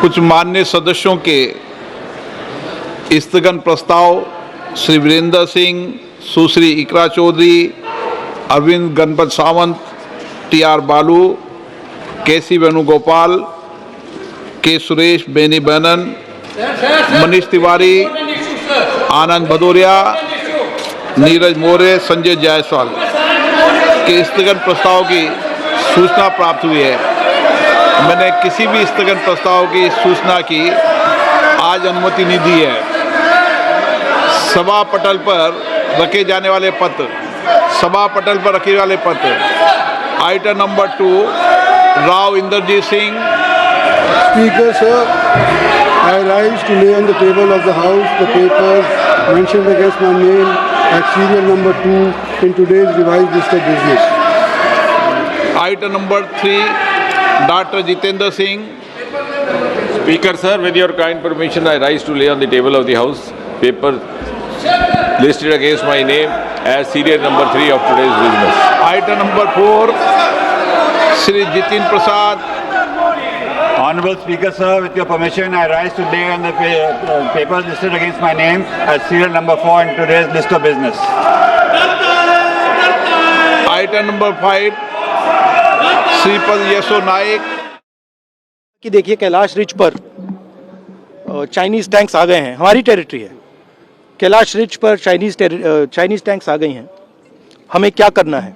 कुछ माननीय सदस्यों के स्थगन प्रस्ताव श्री वीरेंद्र सिंह, सुश्री इकरा चौधरी, अरविंद गणपत सावंत, टी.आर. बालू, के.सी. वेणुगोपाल, के. सुरेश, बेनी बैनन, मनीष तिवारी, आनंद भदौरिया, नीरज मौर्य, संजय जायसवाल के स्थगन प्रस्ताव की सूचना प्राप्त हुई है। मैंने किसी भी स्थगन प्रस्ताव की सूचना की आज अनुमति नहीं दी है। सभा पटल पर रखे जाने वाले पत्र, सभा पटल पर रखे वाले पत्र, item number 2, Rao Inderjit Singh. Speaker, sir, I rise to lay on the table of the House the papers mentioned against my name at serial number 2 in today's revised list of business. Item number 3, Dr. Jitendra Singh. Speaker, sir, with your kind permission, I rise to lay on the table of the House paper listed against my name as serial number 3 of today's business. Item number 4, Shri Jitin Prasad. Honorable Speaker, sir, with your permission, I rise to lay on the papers listed against my name as serial number 4 in today's list of business. Item number 5, Shripad Yesso Naik. कि देखिए Kailash ridge पर Chinese tanks आ गए हैं, हमारी territory है। Kailash ridge पर Chinese tanks आ गई हैं, हमें क्या करना है?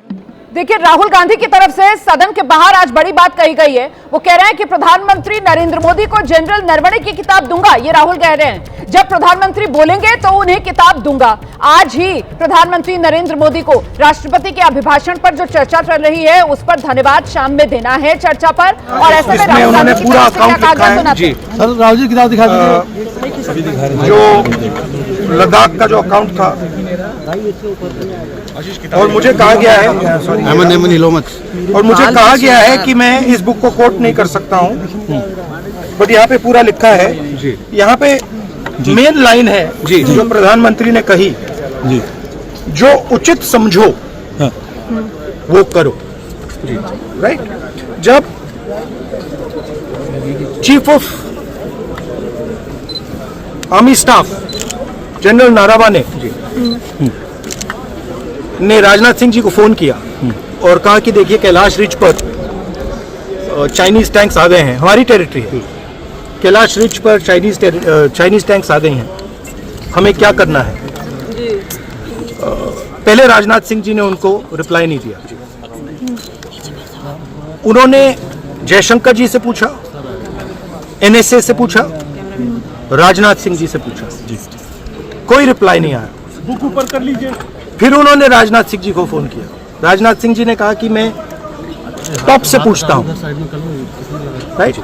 देखिए, राहुल गांधी की तरफ से सदन के बाहर आज बड़ी बात कही गई है। वो कह रहे हैं कि प्रधानमंत्री नरेंद्र मोदी को जनरल नरवणे की किताब दूंगा। ये राहुल कह रहे हैं, जब प्रधानमंत्री बोलेंगे तो उन्हें किताब दूंगा। आज ही प्रधानमंत्री नरेंद्र मोदी को राष्ट्रपति के अभिभाषण पर जो चर्चा चल रही है उस पर धन्यवाद शाम में देना है चर्चा पर। और ऐसे में राहुल गांधी की तरफ से क्या कहा गया? जी सर, राहुल जी किताब दिखा दीजिए। जो लद्दाख का जो अकाउंट था और मुझे कहा गया है, और मुझे कहा गया है कि मैं इस बुक को कोट नहीं कर सकता हूँ, बट यहाँ पे पूरा लिखा है। यहाँ पे मेन लाइन है जो प्रधानमंत्री ने कही, जो उचित समझो वो करो। राइट। जब chief of army staff general Naravane ने राजनाथ सिंह जी को फोन किया और कहा कि देखिए कैलाश रिज पर चाइनीज टैंक्स आ गए हैं, हमारी टेरिटरी है। कैलाश रिज पर चाइनीज टैंक्स आ गई हैं, हमें क्या करना है? पहले राजनाथ सिंह जी ने उनको रिप्लाई नहीं दिया। उन्होंने जयशंकर जी से पूछा, NSA से पूछा, राजनाथ सिंह जी से पूछा, कोई रिप्लाई नहीं आया। बुक ऊपर कर लीजिए। फिर उन्होंने राजनाथ सिंह जी को फोन किया। राजनाथ सिंह जी ने कहा कि मैं टॉप से पूछता हूं। राइट।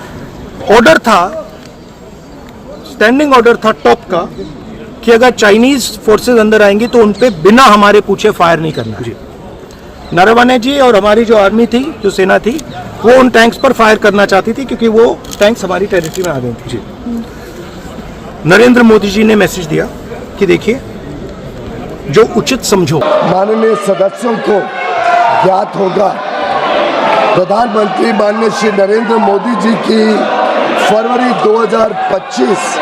ऑर्डर था, स्टैंडिंग ऑर्डर था टॉप का कि अगर चाइनीज फोर्सेस अंदर आएंगी तो उन पे बिना हमारे पूछे फायर नहीं करना। नरवणे जी और हमारी जो आर्मी थी, जो सेना थी, वो उन टैंक्स पर फायर करना चाहती थी क्योंकि वो टैंक्स हमारी टेरिटरी में आ गई थी। नरेंद्र मोदी जी ने मैसेज दिया कि देखिए, जो उचित समझो। माननीय सदस्यों को ज्ञात होगा, प्रधानमंत्री माननीय श्री नरेंद्र मोदी जी की फरवरी 2025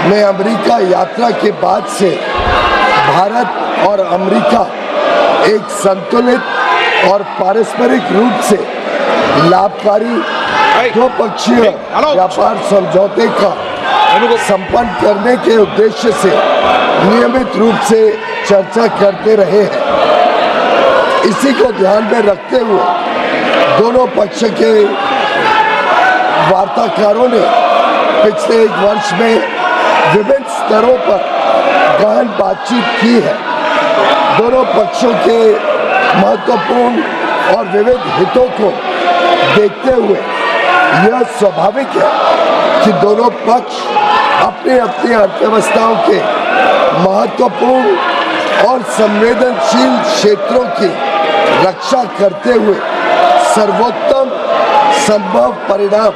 में अमेरिका यात्रा के बाद से भारत और अमेरिका एक संतुलित और पारस्परिक रूप से लाभकारी द्विपक्षीय व्यापार समझौते का संपन्न करने के उद्देश्य से नियमित रूप से चर्चा करते रहे हैं। इसी को ध्यान में रखते हुए दोनों पक्ष के वार्ताकारों ने पिछले 1 वर्ष में विभिन्न स्तरों पर गहन बातचीत की है। दोनों पक्षों के महत्वपूर्ण और विविध हितों को देखते हुए यह स्वाभाविक है कि दोनों पक्ष अपनी अपनी अर्थव्यवस्थाओं के महत्वपूर्ण और संवेदनशील क्षेत्रों की रक्षा करते हुए सर्वोत्तम संभव परिणाम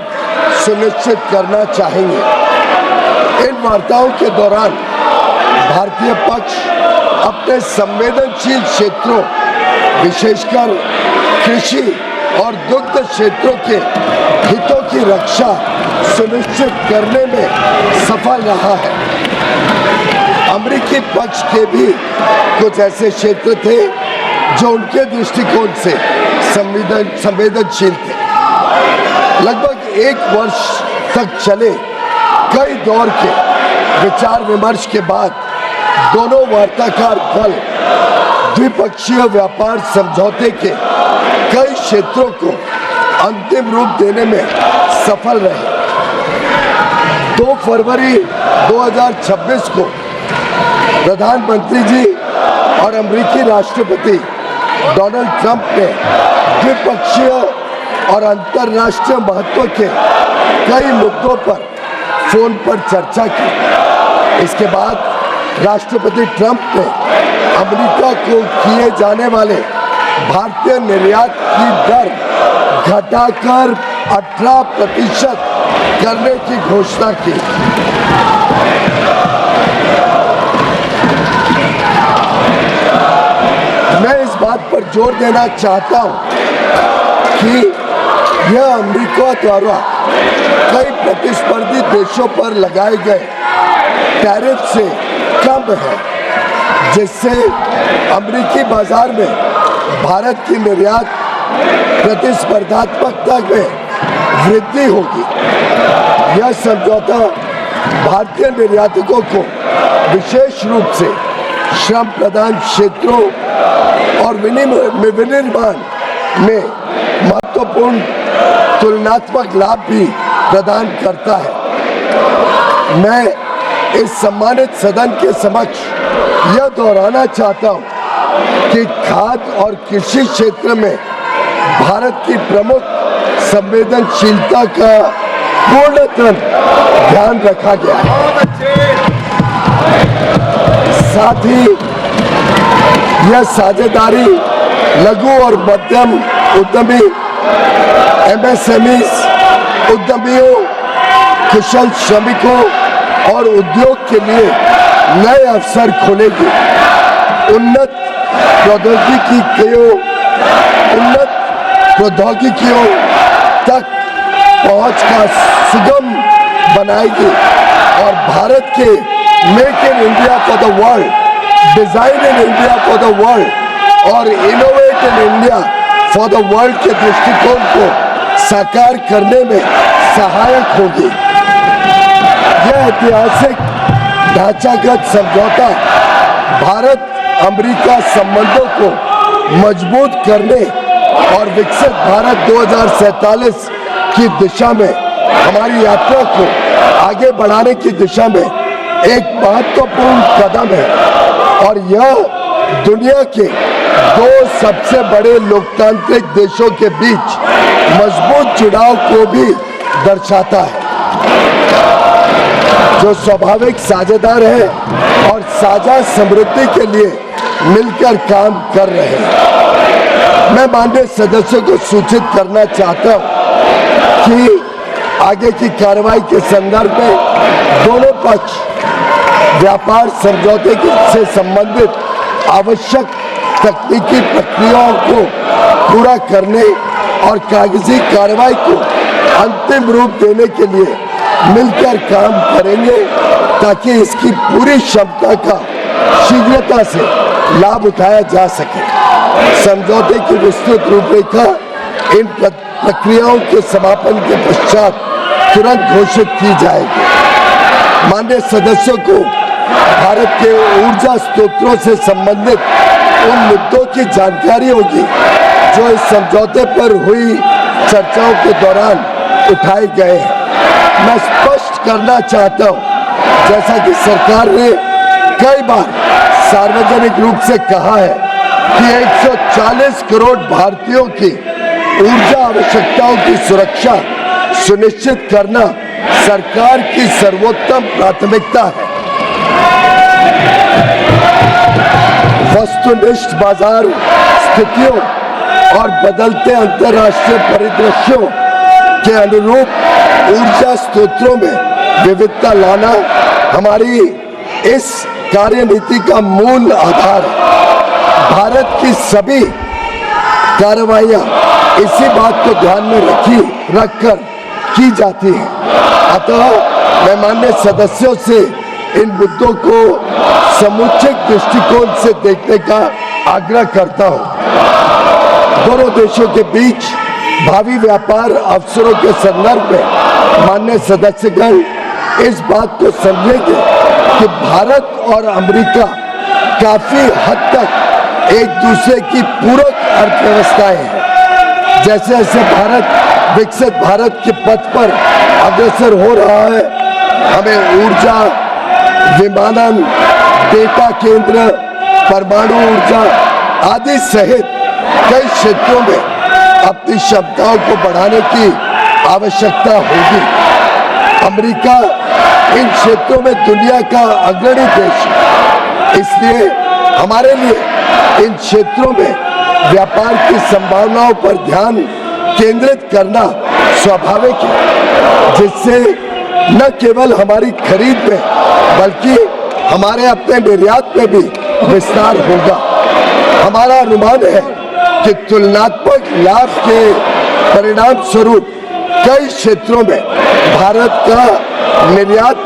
सुनिश्चित करना चाहेंगे। इन वार्ताओं के दौरान भारतीय पक्ष अपने संवेदनशील क्षेत्रों, विशेषकर कृषि और दुग्ध क्षेत्रों के हितों की रक्षा सुनिश्चित करने में सफल रहा है। अमेरिकी पक्ष के भी कुछ ऐसे क्षेत्र थे जो उनके दृष्टिकोण से संवेदनशील थे। लगभग 1 वर्ष तक चले कई दौर के विचार विमर्श के बाद दोनों वार्ताकार दल द्विपक्षीय व्यापार समझौते के कई क्षेत्रों को अंतिम रूप देने में सफल रहे। 2 फरवरी 2026 को प्रधानमंत्री जी और अमेरिकी राष्ट्रपति डोनाल्ड ट्रंप ने द्विपक्षीय और अंतर्राष्ट्रीय महत्व के कई मुद्दों पर फोन पर चर्चा की। इसके बाद राष्ट्रपति ट्रंप ने अमेरिका को किए जाने वाले भारतीय निर्यात की दर घटाकर 18% करने की घोषणा की। मैं इस बात पर जोर देना चाहता हूं कि यह अमेरिका द्वारा कई प्रतिस्पर्धी देशों पर लगाए गए टैरिफ से कम है, जिससे अमेरिकी बाजार में भारत की निर्यात प्रतिस्पर्धात्मकता में वृद्धि होगी। यह समझौता भारतीय निर्यातकों को विशेष रूप से श्रम प्रधान क्षेत्रों और विनिर्माण में महत्वपूर्ण तुलनात्मक लाभ भी प्रदान करता है। मैं इस सम्मानित सदन के समक्ष यह दोहराना चाहता हूं कि खाद्य और कृषि क्षेत्र में भारत की प्रमुख संवेदनशीलता का पूर्णतः ध्यान रखा गया है। साथ ही यह साझेदारी लघु और मध्यम उद्यमी, MSMEs, उद्यमियों, कुशल श्रमिकों और उद्योग के लिए नए अवसर खोलेगी। उन्नत प्रौद्योगिकियों तक पहुंच का सुगम बनाएगी और भारत के make in India for the world, design in India for the world और innovate in India for the world के दृष्टिकोण को साकार करने में सहायक होगी। यह ऐतिहासिक ढांचागत समझौता भारत अमेरिका संबंधों को मजबूत करने और विकसित भारत 2047 की दिशा में हमारी यात्रा को आगे बढ़ाने की दिशा में एक महत्वपूर्ण कदम है और यह दुनिया के 2 सबसे बड़े लोकतांत्रिक देशों के बीच मजबूत जुड़ाव को भी दर्शाता है, जो स्वाभाविक साझेदार है और साझा समृद्धि के लिए मिलकर काम कर रहे हैं। मैं माननीय सदस्यों को सूचित करना चाहता हूं कि आगे की कार्रवाई के संदर्भ में दोनों पक्ष व्यापार समझौते से संबंधित आवश्यक तकनीकी प्रक्रियाओं को पूरा करने और कागजी कार्रवाई को अंतिम रूप देने के लिए मिलकर काम करेंगे ताकि इसकी पूरी क्षमता का शीघ्रता से लाभ उठाया जा सके। समझौते की विस्तृत रूपरेखा इन प्रक्रियाओं के समापन के पश्चात तुरंत घोषित की जाएगी। माननीय सदस्यों को भारत के ऊर्जा स्रोतों से संबंधित उन मुद्दों की जानकारी होगी जो इस समझौते पर हुई चर्चाओं के दौरान उठाए गए हैं। मैं स्पष्ट करना चाहता हूं, जैसा कि सरकार ने कई बार सार्वजनिक रूप से कहा है कि 140 करोड़ भारतीयों की ऊर्जा आवश्यकताओं की सुरक्षा सुनिश्चित करना सरकार की सर्वोत्तम प्राथमिकता है। वस्तुनिष्ठ बाजार स्थितियों और बदलते अंतर्राष्ट्रीय परिदृश्यों के अनुरूप ऊर्जा स्रोतों में विविधता लाना हमारी इस कार्यनीति का मूल आधार है। भारत की सभी कार्रवाइयां इसी बात को ध्यान में रखकर की जाती है। अतः मैं माननीय सदस्यों से इन मुद्दों को समुचित दृष्टिकोण से देखने का आग्रह करता हूं। दोनों देशों के बीच भावी व्यापार अवसरों के संदर्भ में माननीय सदस्यगण इस बात को समझेंगे कि भारत और अमेरिका काफी हद तक एक दूसरे की पूरक अर्थव्यवस्थाएं हैं। जैसे जैसे भारत विकसित भारत के पथ पर अग्रसर हो रहा है, हमें ऊर्जा, विमानन, डेटा केंद्र, परमाणु ऊर्जा आदि सहित कई क्षेत्रों में अपनी क्षमताओं को बढ़ाने की आवश्यकता होगी। अमेरिका इन क्षेत्रों में दुनिया का अग्रणी देश है, इसलिए हमारे लिए इन क्षेत्रों में व्यापार की संभावनाओं पर ध्यान केंद्रित करना स्वाभाविक है, जिससे न केवल हमारी खरीद में बल्कि हमारे अपने निर्यात में भी विस्तार होगा। हमारा अनुमान है कि तुलनात्मक लाभ के परिणाम स्वरूप कई क्षेत्रों में भारत का निर्यात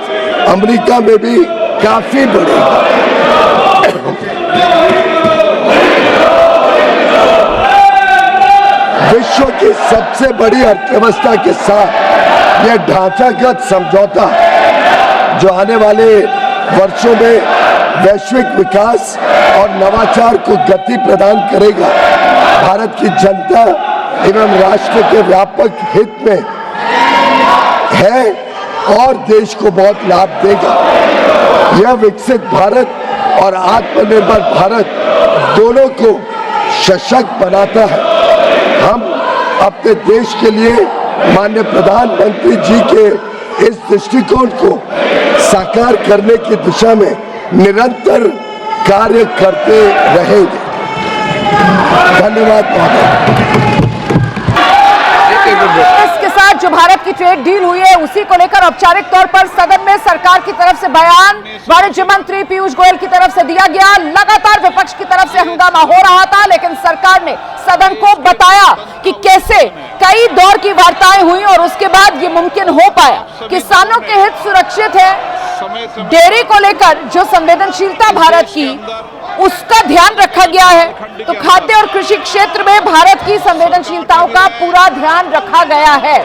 अमेरिका में भी काफी बढ़ेगा। विश्व की सबसे बड़ी अर्थव्यवस्था के साथ यह ढांचागत समझौता जो आने वाले वर्षों में वैश्विक विकास और नवाचार को गति प्रदान करेगा, भारत की जनता एवं राष्ट्र के व्यापक हित में है और देश को बहुत लाभ देगा। यह विकसित भारत और आत्मनिर्भर भारत दोनों को सशक्त बनाता है। हम अपने देश के लिए माननीय प्रधानमंत्री जी के इस दृष्टिकोण को साकार करने की दिशा में निरंतर कार्य करते रहेंगे। धन्यवाद महोदय। इसके साथ जो भारत की ट्रेड डील हुई है उसी को लेकर औपचारिक तौर पर सदन में सरकार की तरफ से बयान वाणिज्य मंत्री पीयूष गोयल की तरफ से दिया गया। लगातार विपक्ष की तरफ से हंगामा हो रहा था, लेकिन सरकार ने सदन को बताया कि कैसे कई दौर की वार्ताएं हुई और उसके बाद ये मुमकिन हो पाया। किसानों के हित सुरक्षित है, डेयरी को लेकर जो संवेदनशीलता भारत की उसका ध्यान रखा गया है, तो खाद्य और कृषि क्षेत्र में भारत की संवेदनशीलताओं का पूरा ध्यान रखा गया है।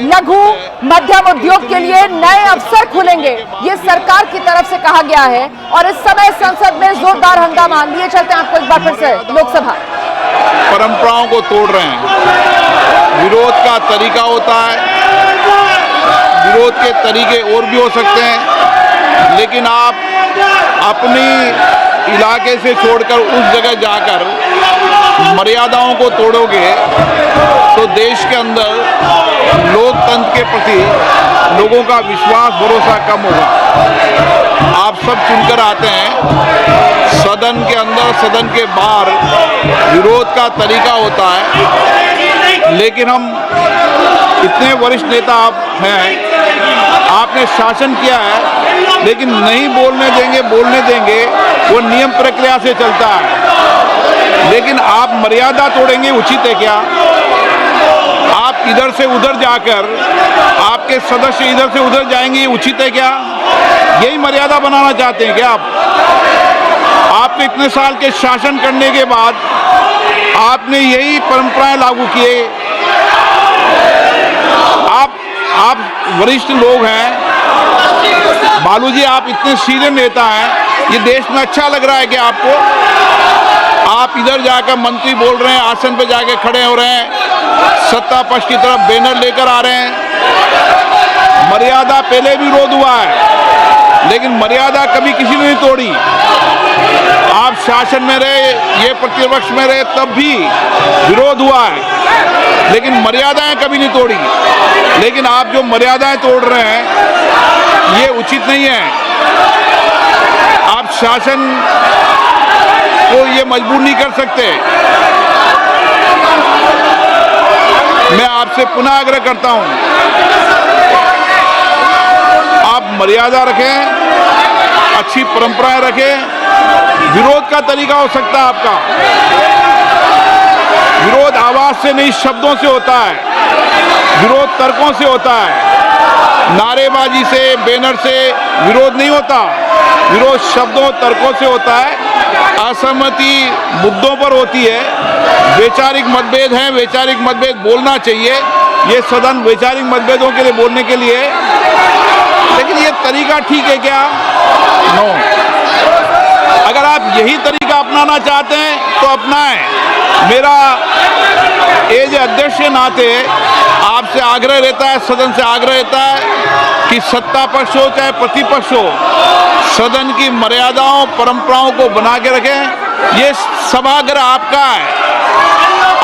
लघु मध्यम उद्योग के लिए नए अवसर खुलेंगे, ये सरकार की तरफ से कहा गया है। और इस समय संसद में जोरदार हंगामा। लिए चलते हैं आपको एक बार फिर से लोकसभा। परंपराओं को तोड़ रहे हैं। विरोध का तरीका होता है, विरोध के तरीके और भी हो सकते हैं, लेकिन आप अपनी इलाके से छोड़कर उस जगह जाकर मर्यादाओं को तोड़ोगे तो देश के अंदर लोकतंत्र के प्रति लोगों का विश्वास भरोसा कम होगा। आप सब चुनकर आते हैं, सदन के अंदर सदन के बाहर विरोध का तरीका होता है, लेकिन हम इतने वरिष्ठ नेता आप हैं, आपने शासन किया है, लेकिन नहीं बोलने देंगे वो नियम प्रक्रिया से चलता है, लेकिन आप मर्यादा तोड़ेंगे उचित है क्या? आप इधर से उधर जाकर आपके सदस्य इधर से उधर जाएंगे, उचित है क्या? यही मर्यादा बनाना चाहते हैं क्या आप? आपने इतने साल के शासन करने के बाद आपने यही परंपराएं लागू किए। आप वरिष्ठ लोग हैं, बालू जी आप इतने सीनियर नेता हैं, ये देश में अच्छा लग रहा है कि आपको? आप इधर जाकर मंत्री बोल रहे हैं, आसन पे जाके खड़े हो रहे हैं, सत्ता पक्ष की तरफ बैनर लेकर आ रहे हैं। मर्यादा पहले भी विरोध हुआ है, लेकिन मर्यादा कभी किसी ने नहीं तोड़ी। आप शासन में रहे, ये प्रतिपक्ष में रहे, तब भी विरोध हुआ है, लेकिन मर्यादाएं कभी नहीं तोड़ी। लेकिन आप जो मर्यादाएं तोड़ रहे हैं ये उचित नहीं है। आप शासन को ये मजबूर नहीं कर सकते। मैं आपसे पुनः आग्रह करता हूं, आप मर्यादा रखें, अच्छी परंपराएं रखें। विरोध का तरीका हो सकता है आपका, विरोध आवाज से नहीं शब्दों से होता है, विरोध तर्कों से होता है। नारेबाजी से, बैनर से विरोध नहीं होता, विरोध शब्दों तर्कों से होता है। असहमति मुद्दों पर होती है, वैचारिक मतभेद हैं, वैचारिक मतभेद बोलना चाहिए, ये सदन वैचारिक मतभेदों के लिए बोलने के लिए, लेकिन ये तरीका ठीक है क्या? नो। अगर आप यही तरीका अपनाना चाहते हैं तो अपनाएं। मेरा एज अध्यक्ष के नाते आपसे आग्रह रहता है, सदन से आग्रह रहता है कि सत्ता पक्ष हो चाहे प्रतिपक्ष हो, सदन की मर्यादाओं परंपराओं को बना के रखें। ये सभागृह आपका है,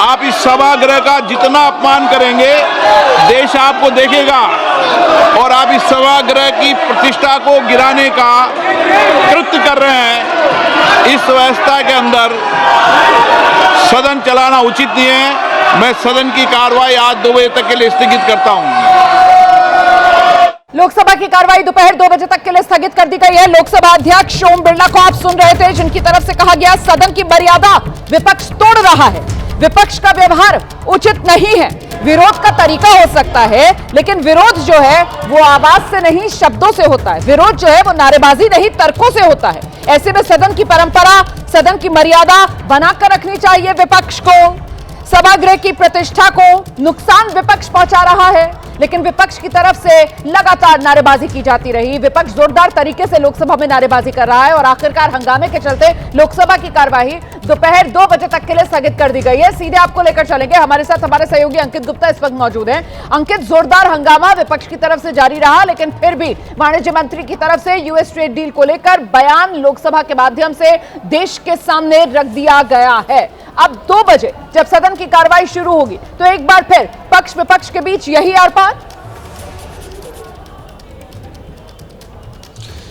आप इस सभागृह का जितना अपमान करेंगे देश आपको देखेगा, और आप इस सभागृह की प्रतिष्ठा को गिराने का कृत्य कर रहे हैं। इस व्यवस्था के अंदर सदन चलाना उचित नहीं है। मैं सदन की कार्रवाई आज 2 बजे तक के लिए स्थगित करता हूं। लोकसभा की कार्रवाई दोपहर 2 बजे तक के लिए स्थगित कर दी गई है। लोकसभा अध्यक्ष ओम बिरला को आप सुन रहे थे, जिनकी तरफ से कहा गया सदन की मर्यादा विपक्ष तोड़ रहा है, विपक्ष का व्यवहार उचित नहीं है। विरोध का तरीका हो सकता है, लेकिन विरोध जो है वो आवाज से नहीं शब्दों से होता है। विरोध जो है वो नारेबाजी नहीं तर्कों से होता है। ऐसे में सदन की परंपरा, सदन की मर्यादा बनाकर रखनी चाहिए। विपक्ष को, सभागृह की प्रतिष्ठा को नुकसान विपक्ष पहुंचा रहा है, लेकिन विपक्ष की तरफ से लगातार नारेबाजी की जाती रही। विपक्ष जोरदार तरीके से लोकसभा में नारेबाजी कर रहा है और आखिरकार हंगामे के चलते लोकसभा की कार्यवाही दोपहर 2 बजे तक के लिए स्थगित कर दी गई है। सीधे आपको लेकर चलेंगे, हमारे साथ हमारे सहयोगी अंकित गुप्ता इस वक्त मौजूद हैं। अंकित, जोरदार हंगामा विपक्ष की तरफ से जारी रहा, लेकिन फिर भी वाणिज्य मंत्री की तरफ से यूएस ट्रेड डील को लेकर बयान लोकसभा के माध्यम से देश के सामने रख दिया गया है। अब 2 बजे जब सदन की कार्रवाई शुरू होगी तो एक बार फिर पक्ष विपक्ष के बीच यही आर पार।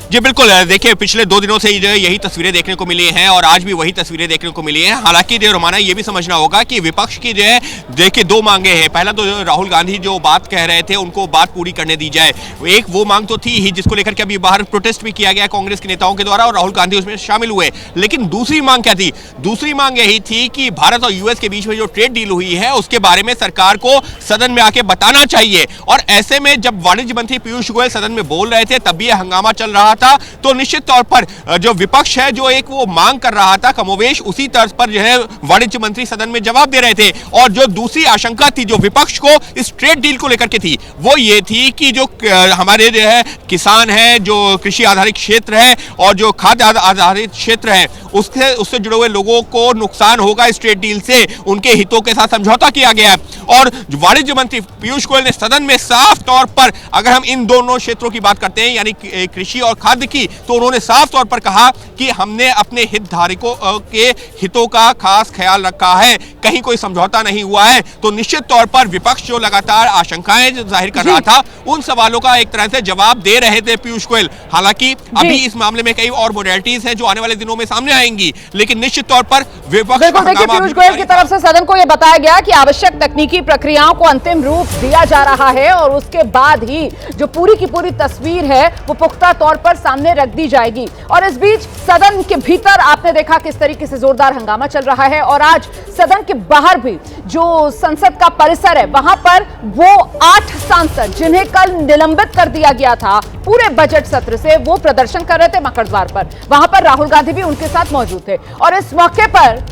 जी बिल्कुल, देखिए पिछले 2 दिनों से जो है यही तस्वीरें देखने को मिली हैं और आज भी वही तस्वीरें देखने को मिली हैं। हालांकि जो रोमाना ये भी समझना होगा कि विपक्ष की जो है देखिए 2 मांगे हैं। पहला तो राहुल गांधी जो बात कह रहे थे उनको बात पूरी करने दी जाए, एक वो मांग तो थी ही जिसको लेकर के अभी बाहर प्रोटेस्ट भी किया गया कांग्रेस के नेताओं के द्वारा और राहुल गांधी उसमें शामिल हुए। लेकिन दूसरी मांग क्या थी? दूसरी मांग यही थी कि भारत और यूएस के बीच में जो ट्रेड डील हुई है उसके बारे में सरकार को सदन में आके बताना चाहिए। और ऐसे में जब वाणिज्य मंत्री पीयूष गोयल सदन में बोल रहे थे तब भी यह हंगामा चल रहा था, तो निश्चित तौर पर जो विपक्ष है जो एक वो मांग कर रहा था कमोवेश उसी तर्ज पर जो है वाणिज्य मंत्री सदन में जवाब दे रहे थे। और जो दूसरी आशंका थी जो विपक्ष को इस ट्रेड डील को लेकर के थी वो ये थी कि जो हमारे जो है किसान है, जो कृषि आधारित क्षेत्र है और जो खाद्य आधारित क्षेत्र है उससे जुड़े हुए लोगों को नुकसान होगा इस ट्रेड डील से, उनके हितों के साथ समझौता किया गया है। और वाणिज्य मंत्री पीयूष गोयल ने सदन में साफ तौर पर, अगर हम इन दोनों क्षेत्रों की बात करते हैं यानी कृषि और खाद्य की, तो उन्होंने साफ तौर पर कहा कि हमने अपने हितधारकों के हितों का खास ख्याल रखा है, कहीं कोई समझौता नहीं हुआ है। तो निश्चित तौर पर विपक्ष जो लगातार आशंकाएं जाहिर कर रहा था उन सवालों का एक तरह से जवाब दे रहे थे पीयूष गोयल। हालांकि अभी इस मामले में कई और मॉडलिटीज हैं जो आने वाले दिनों में सामने आएंगी, लेकिन निश्चित तौर पर विपक्ष पीयूष गोयल की तरफ से सदन को यह बताया गया कि आवश्यक तकनीकी प्रक्रियाओं को अंतिम रूप दिया जा रहा है और उसके बाद ही जो पूरी की पूरी तस्वीर है वो पुख्ता तौर पर सामने रख दी जाएगी। और इस बीच सदन के भीतर आपने देखा किस तरीके से जोरदार हंगामा चल रहा है और आज सदन के बाहर भी जो संसद का परिसर है वहां पर वो 8 सांसद जिन्हें कल निलंबित कर दिया गया था पूरे बजट सत्र से, वो प्रदर्शन कर रहे थे मकर द्वार पर। वहां पर राहुल गांधी भी उनके साथ मौजूद थे और इस मौके पर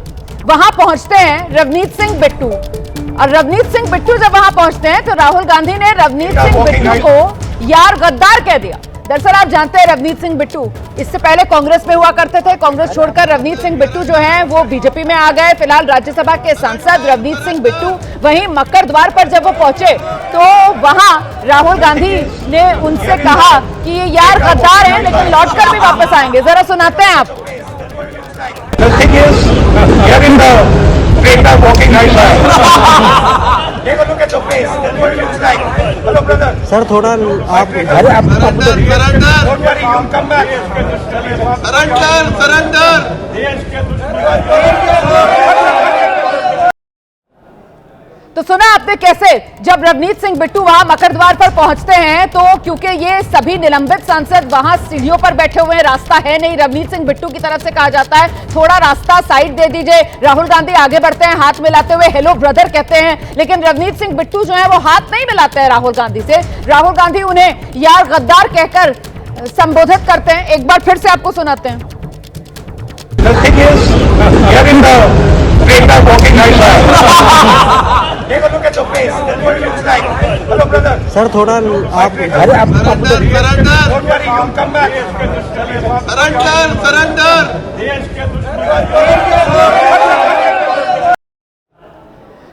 वहां पहुंचते हैं रवनीत सिंह बिट्टू। और रवनीत सिंह बिट्टू जब वहां पहुंचते हैं तो राहुल गांधी ने रवनीत सिंह बिट्टू को यार गद्दार कह दिया। दरअसल आप जानते हैं रवनीत सिंह बिट्टू इससे पहले कांग्रेस में हुआ करते थे, कांग्रेस छोड़कर रवनीत सिंह बिट्टू जो हैं वो बीजेपी में आ गए। फिलहाल राज्यसभा के सांसद रवनीत सिंह बिट्टू वहीं मकर द्वार पर जब वो पहुंचे तो वहां राहुल गांधी ने उनसे कहा कि ये यार गद्दार हैं लेकिन लौटकर भी वापस आएंगे। जरा सुनाते हैं आप। सर थोड़ा आप तो सुना आपने कैसे जब रवनीत सिंह बिट्टू वहां मकरद्वार पर पहुंचते हैं तो क्योंकि ये सभी निलंबित सांसद वहां सीढ़ियों पर बैठे हुए हैं, रास्ता है नहीं, रवनीत सिंह बिट्टू की तरफ से कहा जाता है थोड़ा रास्ता साइड दे दीजिए। राहुल गांधी आगे बढ़ते हैं हाथ मिलाते हुए, हेलो ब्रदर कहते हैं, लेकिन रवनीत सिंह बिट्टू जो है वो हाथ नहीं मिलाते हैं राहुल गांधी से। राहुल गांधी उन्हें यार गद्दार कहकर संबोधित करते हैं। एक बार फिर से आपको सुनाते हैं। सर थोड़ा आप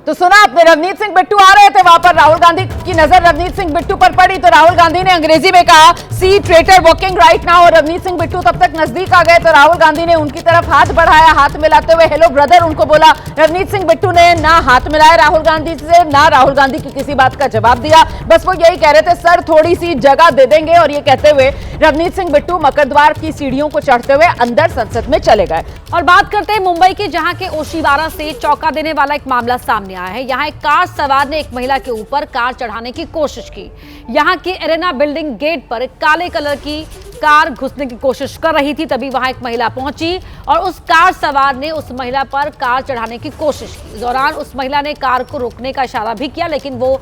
तो सुना आपने रवनीत सिंह बिट्टू आ रहे थे वहां पर, राहुल गांधी की नजर रवनीत सिंह बिट्टू पर पड़ी तो राहुल गांधी ने अंग्रेजी में कहा सी ट्रेटर वॉकिंग राइट नाउ, और रवनीत सिंह बिट्टू तब तक नजदीक आ गए तो राहुल गांधी ने उनकी तरफ हाथ बढ़ाया, हाथ मिलाते हुए हेलो ब्रदर उनको बोला। रवनीत सिंह बिट्टू ने ना हाथ मिलाया राहुल गांधी से, ना राहुल गांधी की किसी बात का जवाब दिया, बस वो यही कह रहे थे सर थोड़ी सी जगह दे देंगे। और ये कहते हुए रवनीत सिंह बिट्टू मकरद्वार की सीढ़ियों को चढ़ते हुए अंदर संसद में चले गए। और बात करते हैं मुंबई की, जहां के ओशिवारा से चौंका देने वाला एक मामला सामने आया है। यहां एक कार सवार ने एक महिला के ऊपर कार चढ़ाने की कोशिश की। यहां की एरेना बिल्डिंग गेट पर काले कलर की कार घुसने की कोशिश कर रही थी, तभी वहां एक महिला पहुंची और उस कार सवार ने उस महिला पर कार चढ़ाने की कोशिश की। इस दौरान उस महिला ने कार को रोकने का इशारा भी किया, लेकिन वो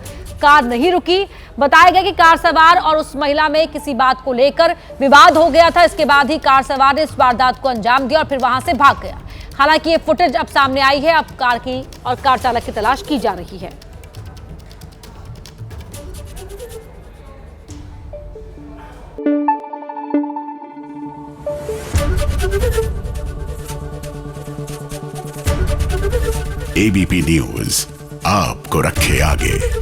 कार नहीं रुकी। बताया गया कि कार सवार और उस महिला में किसी बात को लेकर विवाद हो गया था। इसके बाद ही कार सवार ने इस वारदात को अंजाम दिया और फिर वहां से भाग गया। हालांकि ये फुटेज अब सामने आई है, अब कार की और कार चालक की तलाश की जा रही है। एबीपी न्यूज आपको रखे आगे।